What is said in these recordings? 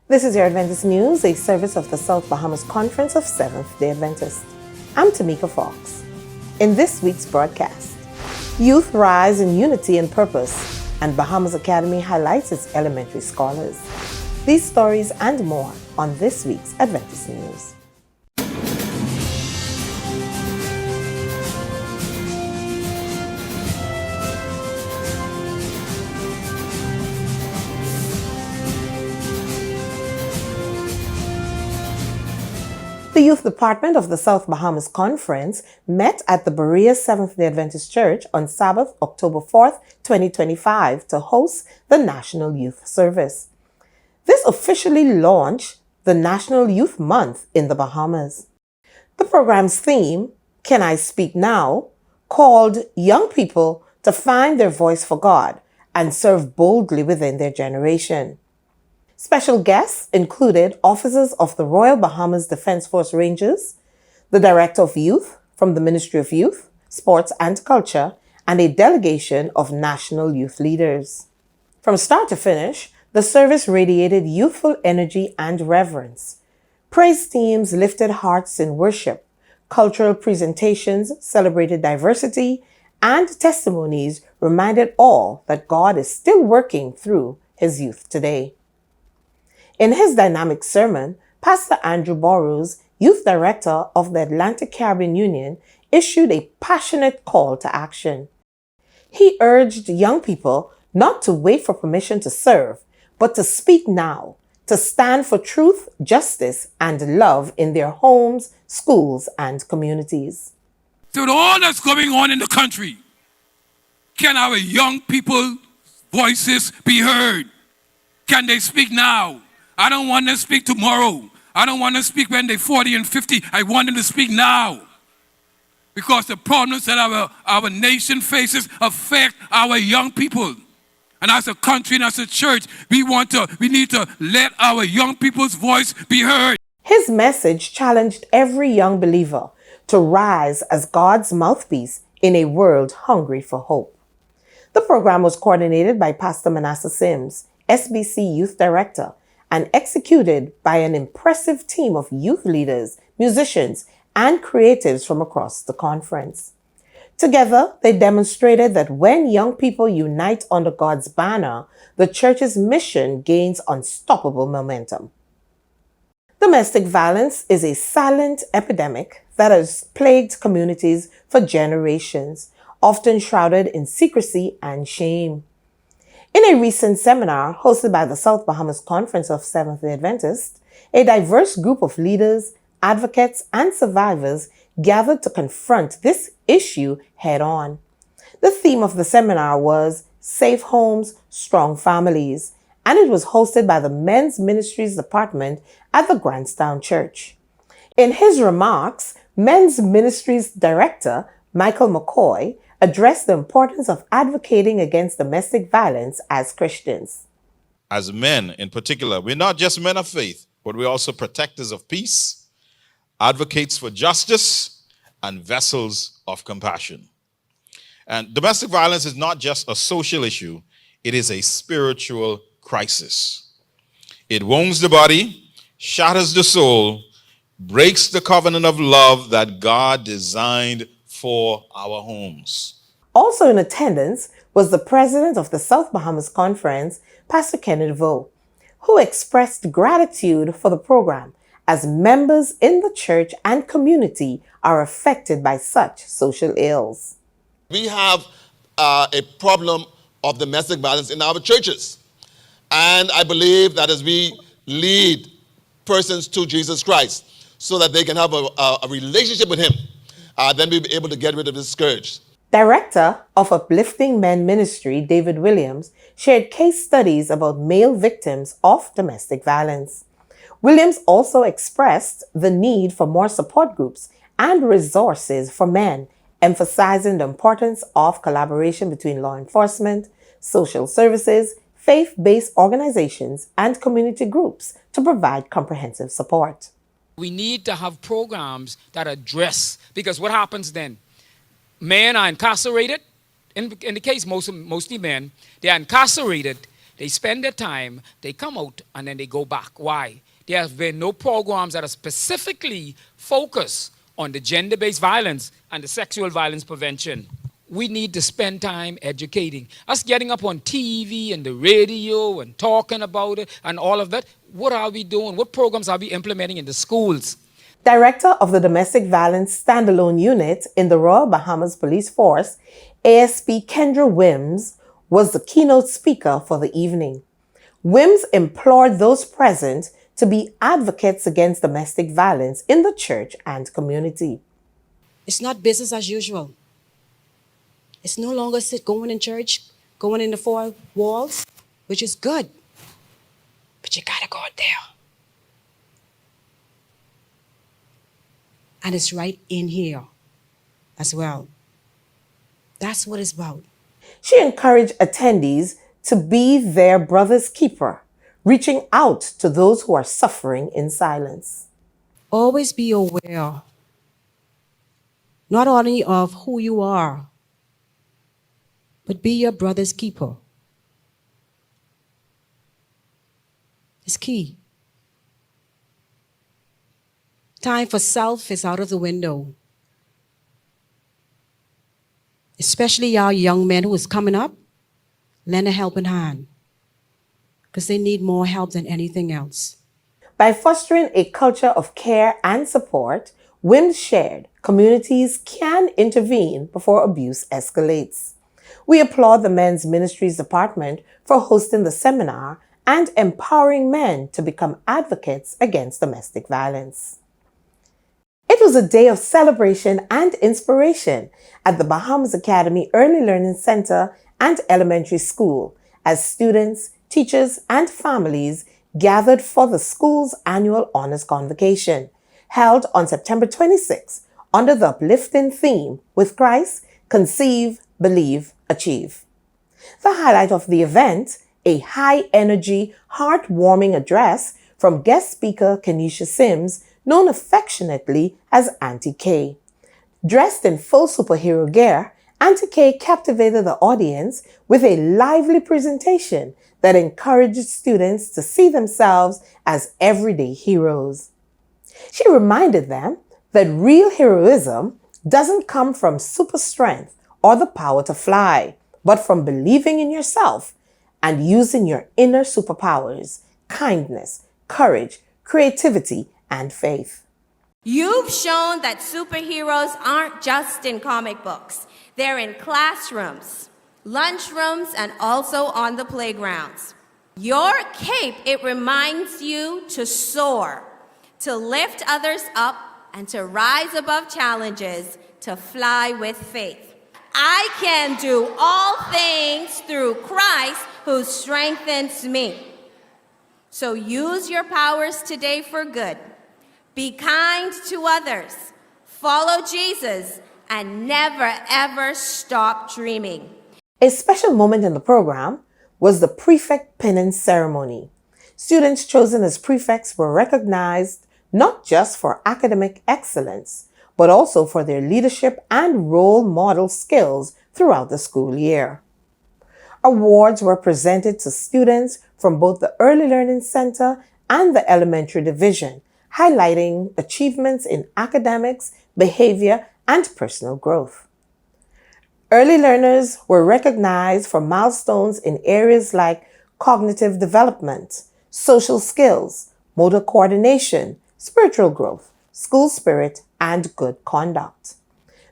This is your Adventist News, a service of the South Bahamas Conference of Seventh-day Adventists. I'm Tamika Fox. In this week's broadcast, youth rise in unity and purpose, and Bahamas Academy highlights its elementary scholars. These stories and more on this week's Adventist News. The Youth Department of the South Bahamas Conference met at the Berea Seventh-day Adventist Church on Sabbath, October 4th, 2025 to host the National Youth Service. This officially launched the National Youth Month in the Bahamas. The program's theme, Can I Speak Now?, called young people to find their voice for God and serve boldly within their generation. Special guests included officers of the Royal Bahamas Defense Force Rangers, the Director of Youth from the Ministry of Youth, Sports and Culture, and a delegation of national youth leaders. From start to finish, the service radiated youthful energy and reverence. Praise teams lifted hearts in worship, cultural presentations celebrated diversity, and testimonies reminded all that God is still working through His youth today. In his dynamic sermon, Pastor Andrew Burrows, Youth Director of the Atlantic Caribbean Union, issued a passionate call to action. He urged young people not to wait for permission to serve, but to speak now, to stand for truth, justice, and love in their homes, schools, and communities. So with all that's going on in the country, can our young people's voices be heard? Can they speak now? I don't want them to speak tomorrow. I don't want them to speak when they're 40 and 50. I want them to speak now. Because the problems that our nation faces affect our young people. And as a country and as a church, we need to let our young people's voice be heard. His message challenged every young believer to rise as God's mouthpiece in a world hungry for hope. The program was coordinated by Pastor Manasseh Sims, SBC Youth Director, and executed by an impressive team of youth leaders, musicians, and creatives from across the conference. Together, they demonstrated that when young people unite under God's banner, the church's mission gains unstoppable momentum. Domestic violence is a silent epidemic that has plagued communities for generations, often shrouded in secrecy and shame. In a recent seminar hosted by the South Bahamas Conference of Seventh-day Adventists, a diverse group of leaders, advocates, and survivors gathered to confront this issue head-on. The theme of the seminar was Safe Homes, Strong Families, and it was hosted by the Men's Ministries Department at the Grantstown Church. In his remarks, Men's Ministries Director Michael McCoy addressed the importance of advocating against domestic violence as Christians. As men in particular, we're not just men of faith, but we're also protectors of peace, advocates for justice, and vessels of compassion. And domestic violence is not just a social issue, it is a spiritual crisis. It wounds the body, shatters the soul, breaks the covenant of love that God designed for our homes. Also in attendance was the president of the South Bahamas Conference, Pastor Kenneth Vo, who expressed gratitude for the program as members in the church and community are affected by such social ills. We have a problem of domestic violence in our churches. And I believe that as we lead persons to Jesus Christ so that they can have a relationship with Him, then we'll be able to get rid of this scourge. Director of Uplifting Men Ministry, David Williams, shared case studies about male victims of domestic violence. Williams also expressed the need for more support groups and resources for men, emphasizing the importance of collaboration between law enforcement, social services, faith-based organizations, and community groups to provide comprehensive support. We need to have programs that address, because what happens then? Men are incarcerated. In the case, mostly men, they are incarcerated They spend their time, they come out, and then they go back. Why? There have been no programs that are specifically focused on the gender-based violence and the sexual violence prevention. We need to spend time educating. Us getting up on TV and the radio and talking about it and all of that, what are we doing? What programs are we implementing in the schools? Director of the Domestic Violence Standalone Unit in the Royal Bahamas Police Force, ASP Kendra Wims, was the keynote speaker for the evening. Wims implored those present to be advocates against domestic violence in the church and community. It's not business as usual. It's no longer going in church, going in the four walls, which is good. But you gotta go out there. And it's right in here as well. That's what it's about. She encouraged attendees to be their brother's keeper, reaching out to those who are suffering in silence. Always be aware, not only of who you are, but be your brother's keeper. It's key. Time for self is out of the window. Especially our young men who is coming up, lend a helping hand, because they need more help than anything else. By fostering a culture of care and support, Wims shared communities can intervene before abuse escalates. We applaud the Men's Ministries Department for hosting the seminar and empowering men to become advocates against domestic violence. It was a day of celebration and inspiration at the Bahamas Academy Early Learning Center and Elementary School as students, teachers, and families gathered for the school's annual Honors Convocation, held on September 26 under the uplifting theme, With Christ, Conceive, Believe, Achieve. The highlight of the event, a high-energy, heartwarming address from guest speaker Kenesha Sims, known affectionately as Auntie K. Dressed in full superhero gear, Auntie K captivated the audience with a lively presentation that encouraged students to see themselves as everyday heroes. She reminded them that real heroism doesn't come from super strength or the power to fly, but from believing in yourself and using your inner superpowers, kindness, courage, creativity, and faith. You've shown that superheroes aren't just in comic books. They're in classrooms, lunchrooms, and also on the playgrounds. Your cape, it reminds you to soar, to lift others up, and to rise above challenges, to fly with faith. I can do all things through Christ who strengthens me. So use your powers today for good. Be kind to others, follow Jesus, and never ever stop dreaming. A special moment in the program was the prefect pinning ceremony. Students chosen as prefects were recognized not just for academic excellence, but also for their leadership and role model skills throughout the school year. Awards were presented to students from both the Early Learning Center and the Elementary Division, highlighting achievements in academics, behavior, and personal growth. Early learners were recognized for milestones in areas like cognitive development, social skills, motor coordination, spiritual growth, school spirit, and good conduct.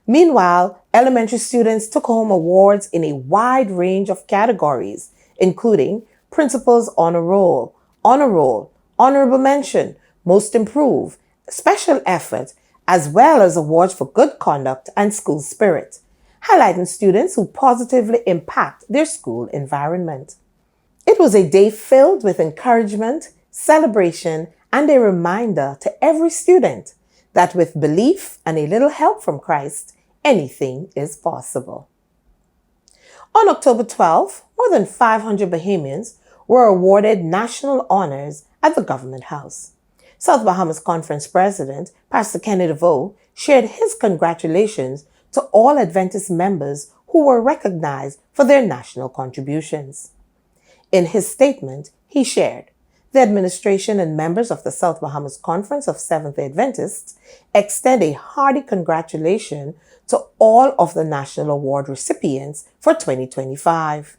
Meanwhile, elementary students took home awards in a wide range of categories, including Principal's Honor Roll, Honorable Mention, Most Improved, Special Effort, as well as awards for good conduct and school spirit, highlighting students who positively impact their school environment. It was a day filled with encouragement, celebration, and a reminder to every student that with belief and a little help from Christ, anything is possible. On October 12, more than 500 Bahamians were awarded national honors at the Government House. South Bahamas Conference President, Pastor Kenny DeVoe, shared his congratulations to all Adventist members who were recognized for their national contributions. In his statement, he shared, "The administration and members of the South Bahamas Conference of Seventh-day Adventists extend a hearty congratulation to all of the National Award recipients for 2025.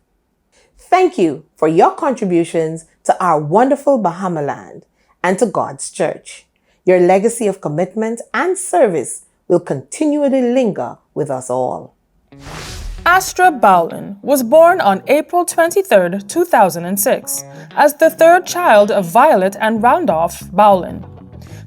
Thank you for your contributions to our wonderful Bahamaland and to God's Church. Your legacy of commitment and service will continually linger with us all." Astra Bowin was born on April 23, 2006, as the third child of Violet and Randolph Bowin.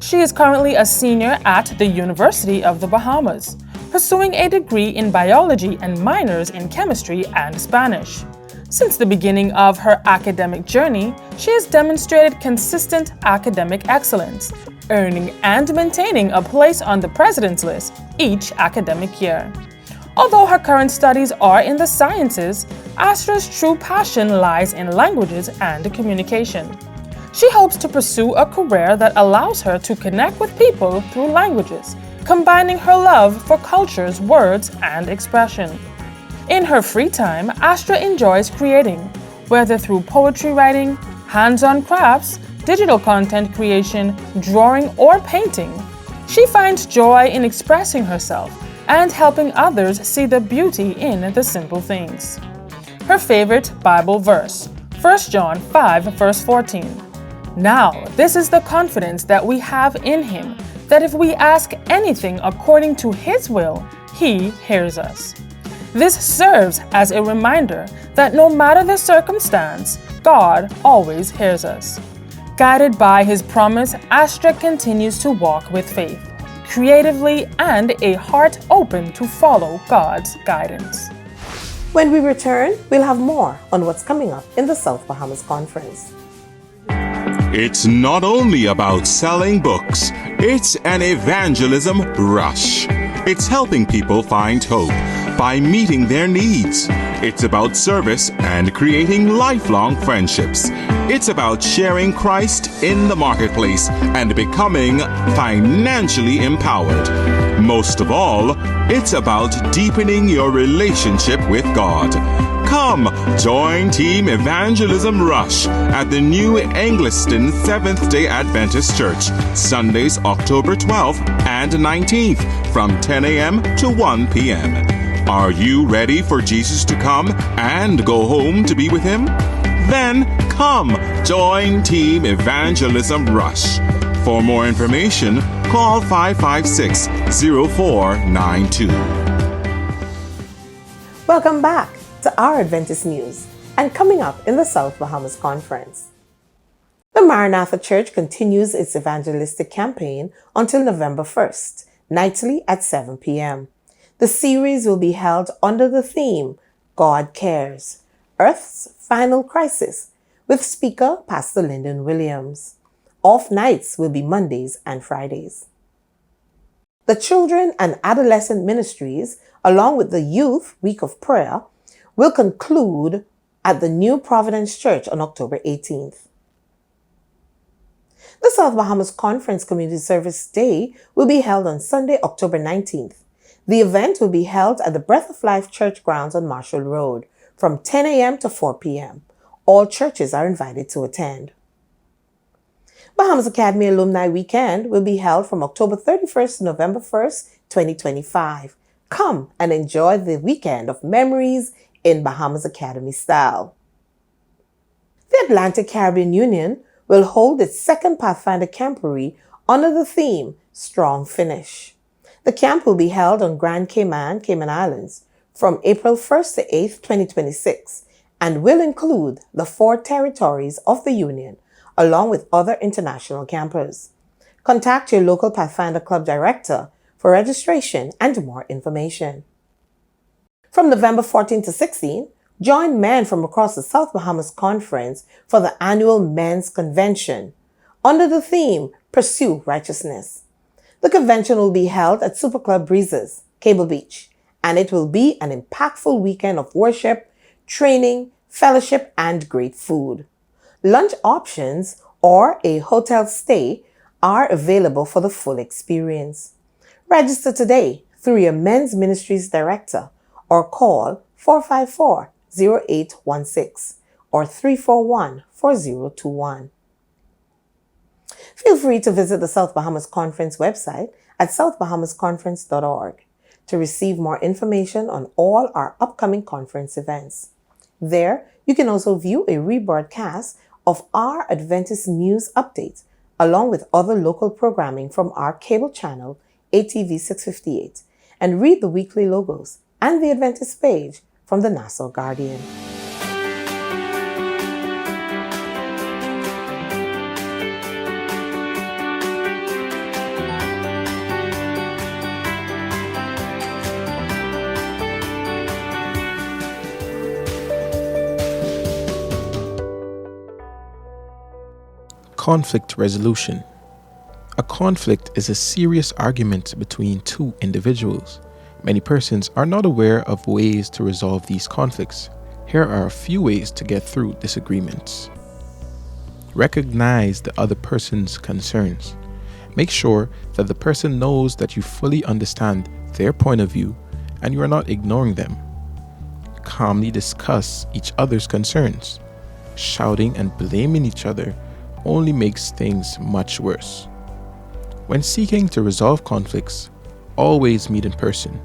She is currently a senior at the University of the Bahamas, pursuing a degree in biology and minors in chemistry and Spanish. Since the beginning of her academic journey, she has demonstrated consistent academic excellence, earning and maintaining a place on the President's List each academic year. Although her current studies are in the sciences, Astra's true passion lies in languages and communication. She hopes to pursue a career that allows her to connect with people through languages, combining her love for cultures, words, and expression. In her free time, Astra enjoys creating, whether through poetry writing, hands-on crafts, digital content creation, drawing, or painting. She finds joy in expressing herself and helping others see the beauty in the simple things. Her favorite Bible verse, 1 John 5, verse 14. "Now, this is the confidence that we have in Him, that if we ask anything according to His will, He hears us." This serves as a reminder that no matter the circumstance, God always hears us. Guided by His promise, Astra continues to walk with faith, creatively, and a heart open to follow God's guidance. When we return, we'll have more on what's coming up in the South Bahamas Conference. It's not only about selling books, it's an evangelism rush. It's helping people find hope by meeting their needs. It's about service and creating lifelong friendships. It's about sharing Christ in the marketplace and becoming financially empowered. Most of all, it's about deepening your relationship with God. Come, join Team Evangelism Rush at the New Angliston Seventh-day Adventist Church, Sundays, October 12th and 19th from 10 a.m. to 1 p.m. Are you ready for Jesus to come and go home to be with Him? Then come, join Team Evangelism Rush. For more information, call 556-0492. Welcome back to our Adventist News and coming up in the South Bahamas Conference. The Maranatha Church continues its evangelistic campaign until November 1st, nightly at 7 p.m. The series will be held under the theme, God Cares, Earth's Final Crisis, with speaker Pastor Lyndon Williams. Off nights will be Mondays and Fridays. The Children and Adolescent Ministries, along with the Youth Week of Prayer, will conclude at the New Providence Church on October 18th. The South Bahamas Conference Community Service Day will be held on Sunday, October 19th. The event will be held at the Breath of Life Church grounds on Marshall Road from 10 a.m. to 4 p.m. All churches are invited to attend. Bahamas Academy Alumni Weekend will be held from October 31st to November 1st, 2025. Come and enjoy the weekend of memories in Bahamas Academy style. The Atlantic Caribbean Union will hold its second Pathfinder Camporee under the theme Strong Finish. The camp will be held on Grand Cayman, Cayman Islands, from April 1st to 8th, 2026, and will include the 4 territories of the Union, along with other international campers. Contact your local Pathfinder Club director for registration and more information. From November 14 to 16, join men from across the South Bahamas Conference for the annual Men's Convention under the theme Pursue Righteousness. The convention will be held at Super Club Breezes, Cable Beach, and it will be an impactful weekend of worship, training, fellowship, and great food. Lunch options or a hotel stay are available for the full experience. Register today through your Men's Ministries Director or call 454-0816 or 341-4021. Feel free to visit the South Bahamas Conference website at southbahamasconference.org to receive more information on all our upcoming conference events. There, you can also view a rebroadcast of our Adventist news updates, along with other local programming from our cable channel, ATV 658, and read the weekly logos and the Adventist page from the Nassau Guardian. Conflict resolution. A conflict is a serious argument between two individuals. Many persons are not aware of ways to resolve these conflicts. Here are a few ways to get through disagreements. Recognize the other person's concerns. Make sure that the person knows that you fully understand their point of view and you are not ignoring them. Calmly discuss each other's concerns. Shouting and blaming each other only makes things much worse. When seeking to resolve conflicts, always meet in person.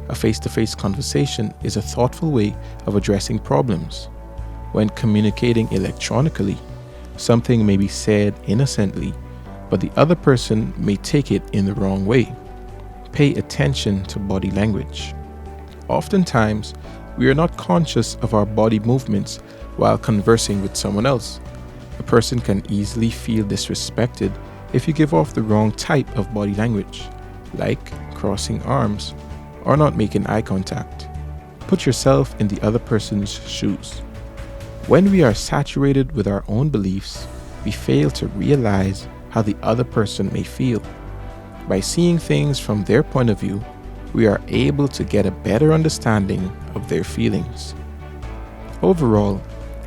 A face-to-face conversation is a thoughtful way of addressing problems. When communicating electronically, something may be said innocently, but the other person may take it in the wrong way. Pay attention to body language. Oftentimes, we are not conscious of our body movements while conversing with someone else. A person can easily feel disrespected if you give off the wrong type of body language, like crossing arms or not making eye contact. Put yourself in the other person's shoes. When we are saturated with our own beliefs, we fail to realize how the other person may feel. By seeing things from their point of view, we are able to get a better understanding of their feelings. Overall,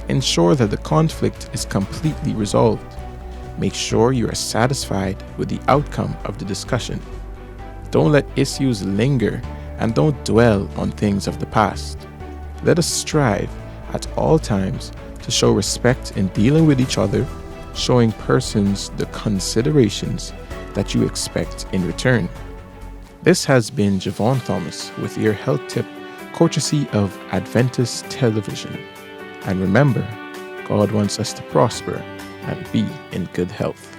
ensure that the conflict is completely resolved. Make sure you are satisfied with the outcome of the discussion. Don't let issues linger and don't dwell on things of the past. Let us strive at all times to show respect in dealing with each other, showing persons the considerations that you expect in return. This has been Javon Thomas with your health tip, courtesy of Adventist Television. And remember, God wants us to prosper and be in good health.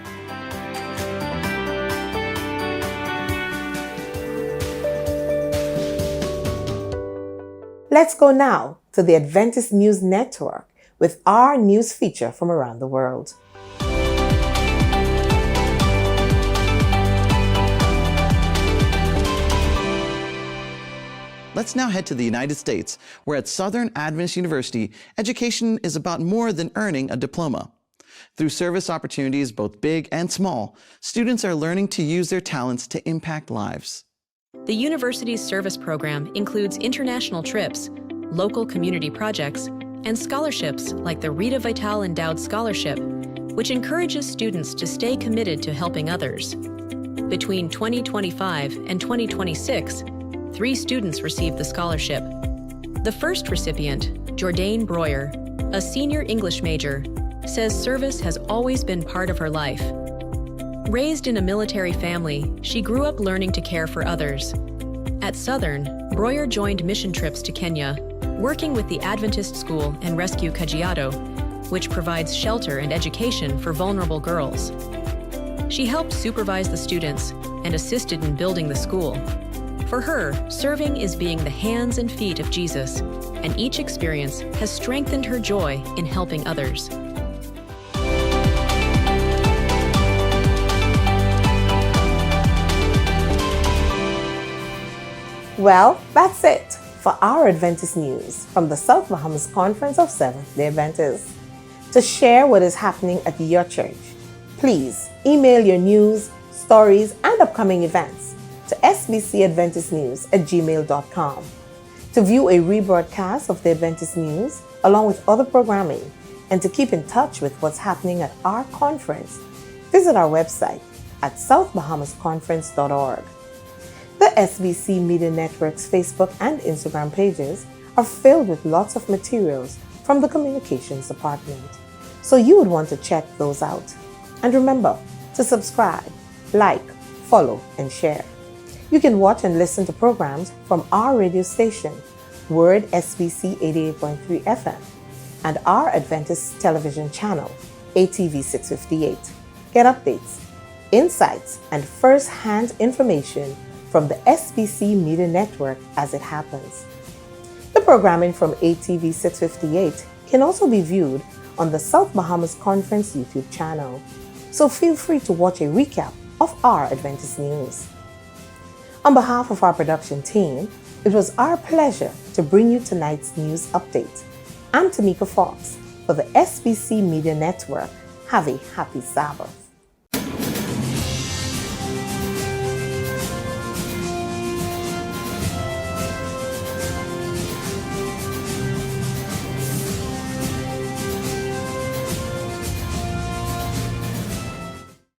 Let's go now to the Adventist News Network with our news feature from around the world. Let's now head to the United States, where at Southern Adventist University, education is about more than earning a diploma. Through service opportunities, both big and small, students are learning to use their talents to impact lives. The university's service program includes international trips, local community projects, and scholarships like the Rita Vital Endowed Scholarship, which encourages students to stay committed to helping others. Between 2025 and 2026, 3 students received the scholarship. The first recipient, Jordaine Breuer, a senior English major, says service has always been part of her life. Raised in a military family, she grew up learning to care for others. At Southern, Breuer joined mission trips to Kenya, working with the Adventist School and Rescue Kajiado, which provides shelter and education for vulnerable girls. She helped supervise the students and assisted in building the school. For her, serving is being the hands and feet of Jesus, and each experience has strengthened her joy in helping others. Well, that's it for our Adventist news from the South Bahamas Conference of Seventh-day Adventists. To share what is happening at your church, please email your news, stories, and upcoming events to sbcadventistnews@gmail.com. To view a rebroadcast of the Adventist news, along with other programming, and to keep in touch with what's happening at our conference, visit our website at southbahamasconference.org. The SBC Media Network's Facebook and Instagram pages are filled with lots of materials from the Communications Department. So you would want to check those out. And remember to subscribe, like, follow, and share. You can watch and listen to programs from our radio station, Word SBC 88.3 FM, and our Adventist television channel, ATV 658. Get updates, insights, and first-hand information from the SBC Media Network as it happens. The programming from ATV 658 can also be viewed on the South Bahamas Conference YouTube channel, so feel free to watch a recap of our Adventist news. On behalf of our production team, it was our pleasure to bring you tonight's news update. I'm Tamika Fox for the SBC Media Network. Have a happy Sabbath.